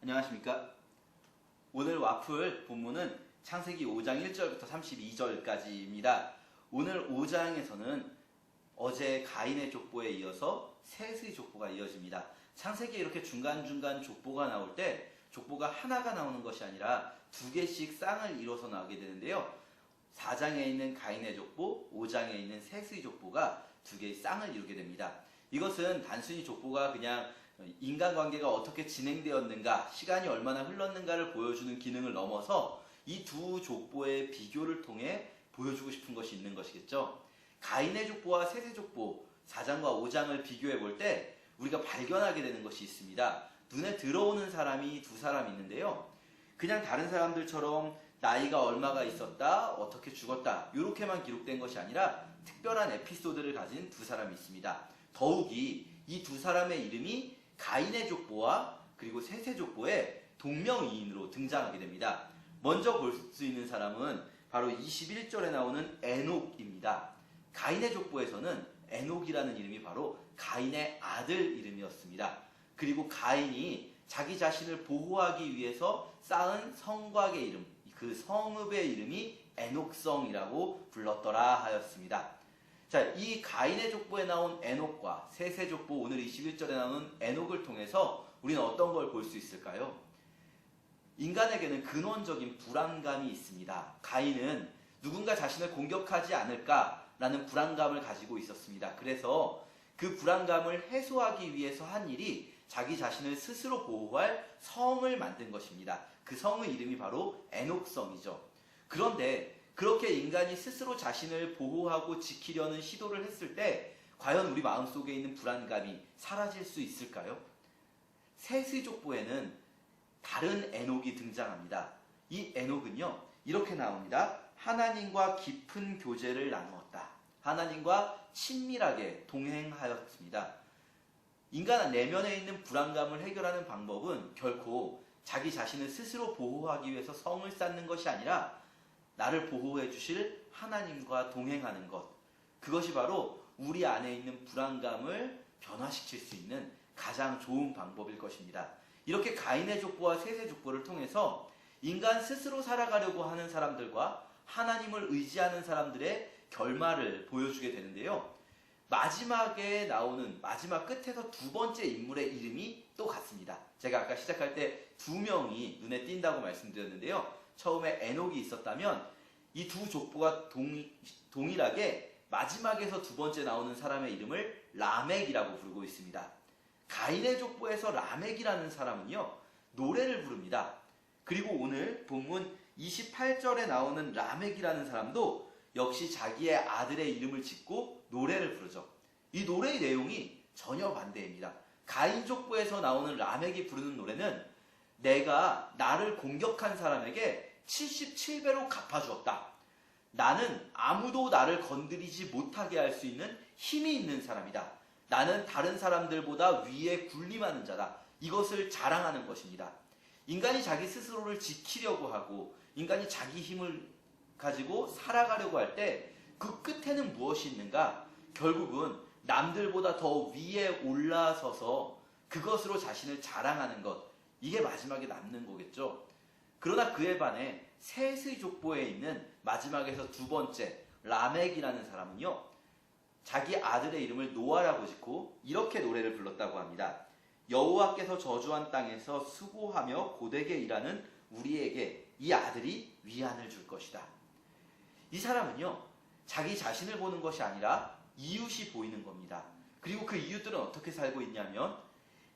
안녕하십니까. 오늘 와플 본문은 창세기 5장 1절부터 32절까지입니다. 오늘 5장에서는 어제 가인의 족보에 이어서 셋의 족보가 이어집니다. 창세기에 이렇게 중간중간 족보가 나올 때 족보가 하나가 나오는 것이 아니라 두 개씩 쌍을 이뤄서 나오게 되는데요. 4장에 있는 가인의 족보, 5장에 있는 셋의 족보가 두 개의 쌍을 이루게 됩니다. 이것은 단순히 족보가 그냥 인간관계가 어떻게 진행되었는가, 시간이 얼마나 흘렀는가를 보여주는 기능을 넘어서 이 두 족보의 비교를 통해 보여주고 싶은 것이 있는 것이겠죠. 가인의 족보와 셋의 족보 4장과 5장을 비교해 볼 때 우리가 발견하게 되는 것이 있습니다. 눈에 들어오는 사람이 두 사람 있는데요. 그냥 다른 사람들처럼 나이가 얼마가 있었다, 어떻게 죽었다 이렇게만 기록된 것이 아니라 특별한 에피소드를 가진 두 사람이 있습니다. 더욱이 이 두 사람의 이름이 가인의 족보와 그리고 셋의 족보에 동명이인으로 등장하게 됩니다. 먼저 볼 수 있는 사람은 바로 21절에 나오는 에녹입니다. 가인의 족보에서는 에녹이라는 이름이 바로 가인의 아들 이름이었습니다. 그리고 가인이 자기 자신을 보호하기 위해서 쌓은 성곽의 이름, 그 성읍의 이름이 에녹성이라고 불렀더라 하였습니다. 자, 이 가인의 족보에 나온 에녹과 셋의 족보, 오늘 21절에 나오는 에녹을 통해서 우리는 어떤 걸 볼 수 있을까요? 인간에게는 근원적인 불안감이 있습니다. 가인은 누군가 자신을 공격하지 않을까라는 불안감을 가지고 있었습니다. 그래서 그 불안감을 해소하기 위해서 한 일이 자기 자신을 스스로 보호할 성을 만든 것입니다. 그 성의 이름이 바로 에녹성이죠. 그런데 그렇게 인간이 스스로 자신을 보호하고 지키려는 시도를 했을 때 과연 우리 마음속에 있는 불안감이 사라질 수 있을까요? 셋의 족보에는 다른 에녹이 등장합니다. 이 에녹은요, 이렇게 나옵니다. 하나님과 깊은 교제를 나누었다. 하나님과 친밀하게 동행하였습니다. 인간 내면에 있는 불안감을 해결하는 방법은 결코 자기 자신을 스스로 보호하기 위해서 성을 쌓는 것이 아니라 나를 보호해 주실 하나님과 동행하는 것. 그것이 바로 우리 안에 있는 불안감을 변화시킬 수 있는 가장 좋은 방법일 것입니다. 이렇게 가인의 족보와 셋의 족보를 통해서 인간 스스로 살아가려고 하는 사람들과 하나님을 의지하는 사람들의 결말을 보여주게 되는데요. 마지막에 나오는 마지막 끝에서 두 번째 인물의 이름이 또 같습니다. 제가 아까 시작할 때 두 명이 눈에 띈다고 말씀드렸는데요. 처음에 에녹이 있었다면 이 두 족보가 동일하게 마지막에서 두 번째 나오는 사람의 이름을 라멕이라고 부르고 있습니다. 가인의 족보에서 라멕이라는 사람은요, 노래를 부릅니다. 그리고 오늘 본문 28절에 나오는 라멕이라는 사람도 역시 자기의 아들의 이름을 짓고 노래를 부르죠. 이 노래의 내용이 전혀 반대입니다. 가인 족보에서 나오는 라멕이 부르는 노래는 내가 나를 공격한 사람에게 77배로 갚아주었다. 나는 아무도 나를 건드리지 못하게 할 수 있는 힘이 있는 사람이다. 나는 다른 사람들보다 위에 군림하는 자다. 이것을 자랑하는 것입니다. 인간이 자기 스스로를 지키려고 하고 인간이 자기 힘을 가지고 살아가려고 할 때 그 끝에는 무엇이 있는가? 결국은 남들보다 더 위에 올라서서 그것으로 자신을 자랑하는 것. 이게 마지막에 남는 거겠죠. 그러나 그에 반해 셋의 족보에 있는 마지막에서 두 번째 라멕이라는 사람은요, 자기 아들의 이름을 노아라고 짓고 이렇게 노래를 불렀다고 합니다. 여호와께서 저주한 땅에서 수고하며 고되게 일하는 우리에게 이 아들이 위안을 줄 것이다. 이 사람은요, 자기 자신을 보는 것이 아니라 이웃이 보이는 겁니다. 그리고 그 이웃들은 어떻게 살고 있냐면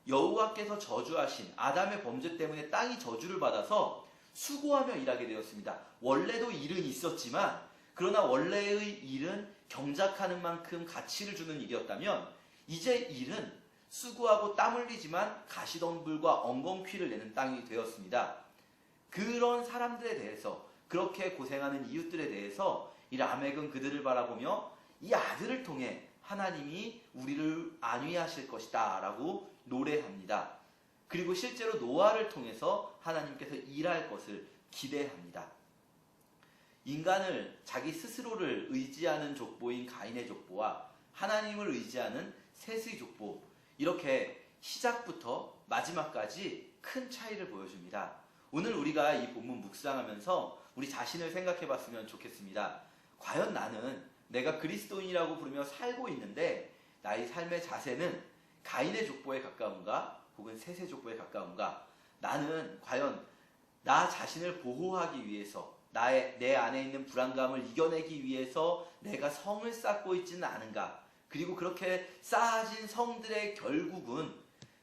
여호와께서 저주하신 아담의 범죄 때문에 땅이 저주를 받아서 수고하며 일하게 되었습니다. 원래도 일은 있었지만 그러나 원래의 일은 경작하는 만큼 가치를 주는 일이었다면 이제 일은 수고하고 땀 흘리지만 가시덤불과 엉겅퀴를 내는 땅이 되었습니다. 그런 사람들에 대해서, 그렇게 고생하는 이웃들에 대해서 이 라멕은 그들을 바라보며 이 아들을 통해 하나님이 우리를 안위하실 것이다 라고 노래합니다. 그리고 실제로 노아를 통해서 하나님께서 일할 것을 기대합니다. 인간을 자기 스스로를 의지하는 족보인 가인의 족보와 하나님을 의지하는 셋의 족보, 이렇게 시작부터 마지막까지 큰 차이를 보여줍니다. 오늘 우리가 이 본문 묵상하면서 우리 자신을 생각해 봤으면 좋겠습니다. 과연 나는 내가 그리스도인이라고 부르며 살고 있는데 나의 삶의 자세는 가인의 족보에 가까운가 혹은 셋의 족보에 가까운가? 나는 과연 나 자신을 보호하기 위해서 내 안에 있는 불안감을 이겨내기 위해서 내가 성을 쌓고 있지는 않은가? 그리고 그렇게 쌓아진 성들의 결국은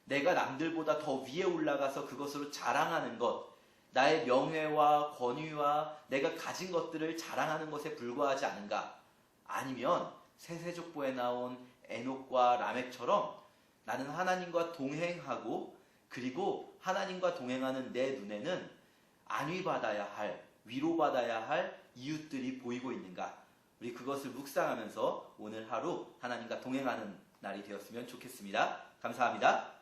내가 남들보다 더 위에 올라가서 그것으로 자랑하는 것, 나의 명예와 권위와 내가 가진 것들을 자랑하는 것에 불과하지 않은가? 아니면 세세족보에 나온 에녹과 라멕처럼 나는 하나님과 동행하고 그리고 하나님과 동행하는 내 눈에는 안위받아야 할, 위로받아야 할 이웃들이 보이고 있는가? 우리 그것을 묵상하면서 오늘 하루 하나님과 동행하는 날이 되었으면 좋겠습니다. 감사합니다.